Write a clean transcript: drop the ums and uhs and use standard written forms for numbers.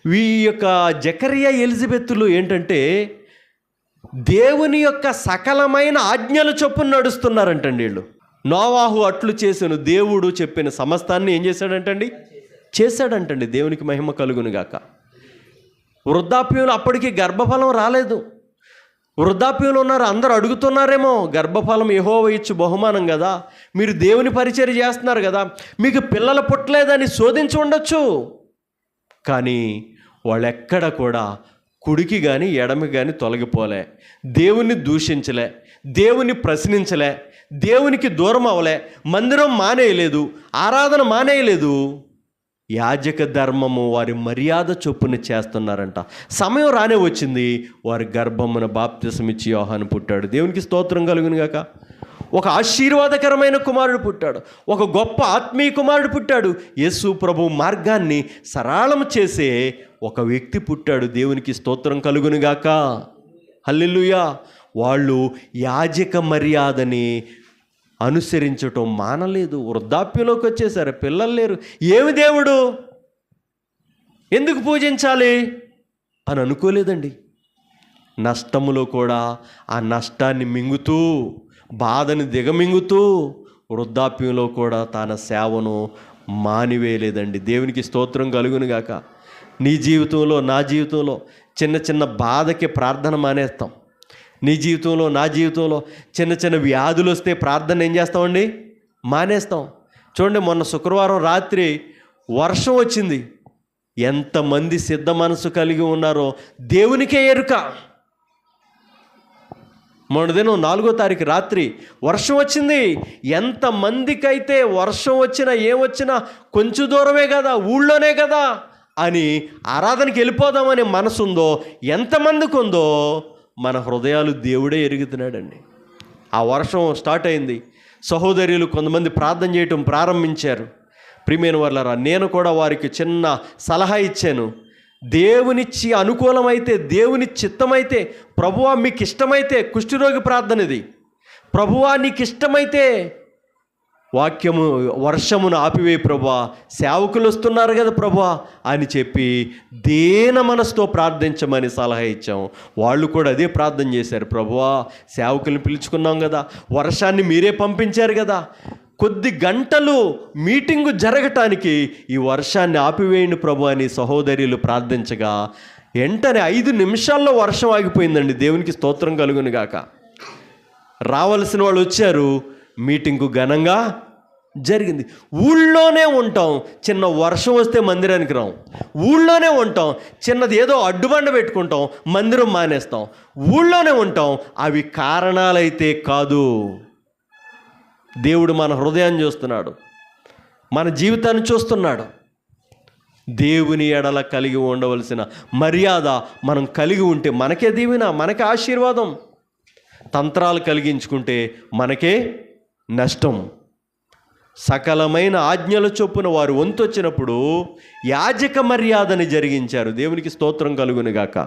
ఈ యొక్క జకరియా ఎలిజబెత్తులు ఏంటంటే దేవుని యొక్క సకలమైన ఆజ్ఞల చొప్పున నడుస్తున్నారంటండి వీళ్ళు. నోవాహు అట్లు చేశాను, దేవుడు చెప్పిన సమస్తాన్ని ఏం చేశాడంటండి. దేవునికి మహిమ కలుగును గాక. వృద్ధాప్యంలో అప్పటికి గర్భఫలం రాలేదు. వృద్ధాప్యంలో ఉన్నారు, అందరూ అడుగుతున్నారేమో, గర్భఫలం యెహోవా ఇచ్చు బహుమానం కదా, మీరు దేవుని పరిచర్య చేస్తున్నారు కదా, మీకు పిల్లలు పుట్టలేదని శోధించి ఉండొచ్చు. కానీ వాళ్ళు ఎక్కడ కూడా కుడికి కానీ ఎడమికి కానీ తొలగిపోలే, దేవుని దూషించలే, దేవుని ప్రశ్నించలే, దేవునికి దూరం అవలే, మందిరం మానేయలేదు, ఆరాధన మానేయలేదు. యాజక ధర్మము వారి మర్యాద చొప్పున చేస్తున్నారంట. సమయం రానే వచ్చింది, వారి గర్భమున బాప్తిసం ఇచ్చి యోహాను పుట్టాడు. దేవునికి స్తోత్రం కలుగును గాక. ఒక ఆశీర్వాదకరమైన కుమారుడు పుట్టాడు, ఒక గొప్ప ఆత్మీయ కుమారుడు పుట్టాడు. యేసు ప్రభు మార్గాన్ని సరళం చేసే ఒక వ్యక్తి పుట్టాడు. దేవునికి స్తోత్రం కలుగును గాక. హల్లెలూయా. వాళ్ళు యాజక మర్యాదని అనుసరించటం మానలేదు. వృద్ధాప్యంలోకి వచ్చేసారు, పిల్లలు లేరు. ఏమి దేవుడు ఎందుకు పూజించాలి అని అనుకోలేదండి. నష్టములో కూడా ఆ నష్టాన్ని మింగుతూ, బాధని దిగమింగుతూ, వృద్ధాప్యంలో కూడా తన సేవను మానివేయలేదండి. దేవునికి స్తోత్రం కలుగును గాక. నీ జీవితంలో, నా జీవితంలో చిన్న చిన్న బాధకి ప్రార్థన మానేస్తాం. నీ జీవితంలో, నా జీవితంలో చిన్న చిన్న వ్యాధులు వస్తే ప్రార్థన ఏం చేస్తామండి? మానేస్తాం. చూడండి, మొన్న శుక్రవారం రాత్రి వర్షం వచ్చింది. ఎంతమంది సిద్ధ మనసు కలిగి ఉన్నారో దేవునికే ఎరుక. మొన్న దినం 4వ తారీఖు రాత్రి వర్షం వచ్చింది. ఎంతమందికైతే వర్షం వచ్చినా ఏమొచ్చినా కొంచెం దూరమే కదా, ఊళ్ళోనే కదా అని ఆరాధనకి వెళ్ళిపోదామనే మనసు ఉందో, ఎంతమందికి ఉందో మన హృదయాలు దేవుడే ఎరుగుతున్నాడండి. ఆ వర్షం స్టార్ట్ అయింది. సహోదరులు కొంతమంది ప్రార్థన చేయటం ప్రారంభించారు. ప్రియమైన వాళ్ళారా, నేను కూడా వారికి చిన్న సలహా ఇచ్చాను. దేవునిచ్చి అనుకూలమైతే, దేవుని చిత్తమైతే, ప్రభువా మీకు ఇష్టమైతే, కుష్ఠరోగి ప్రార్థన ఇది, ప్రభువా నీకు ఇష్టమైతే వాక్యము వర్షమును ఆపివే ప్రభువా, సేవకులు వస్తున్నారు కదా ప్రభువా అని చెప్పి దీన మనసుతో ప్రార్థించమని సలహా ఇచ్చాం. వాళ్ళు కూడా అదే ప్రార్థన చేశారు. ప్రభువా, సేవకులను పిలుచుకున్నాం కదా, వర్షాన్ని మీరే పంపించారు కదా, కొద్ది గంటలు మీటింగు జరగటానికి ఈ వర్షాన్ని ఆపివేయండి ప్రభు అని సహోదరులు ప్రార్థించగా వెంటనే 5 నిమిషాల్లో వర్షం ఆగిపోయిందండి. దేవునికి స్తోత్రం కలుగును గాక. రావాల్సిన వాళ్ళు వచ్చారు, మీటింగు ఘనంగా జరిగింది. ఊళ్ళోనే ఉంటాం, చిన్న వర్షం వస్తే మందిరానికి రాం. ఊళ్ళోనే ఉంటాం, చిన్నది ఏదో అడ్డుబండ పెట్టుకుంటాం, మందిరం మానేస్తాం. ఊళ్ళోనే ఉంటాం. అవి కారణాలైతే కాదు. దేవుడు మన హృదయాన్ని చూస్తున్నాడు, మన జీవితాన్ని చూస్తున్నాడు. దేవుని ఎడల కలిగి ఉండవలసిన మర్యాద మనం కలిగి ఉంటే మనకే దీవెన, మనకే ఆశీర్వాదం. తంత్రాలు కలిగించుకుంటే మనకే నష్టం. సకలమైన ఆజ్ఞల చొప్పున వారు వంతొచ్చినప్పుడు యాజక మర్యాదని జరిగించారు. దేవునికి స్తోత్రం కలుగును గాక.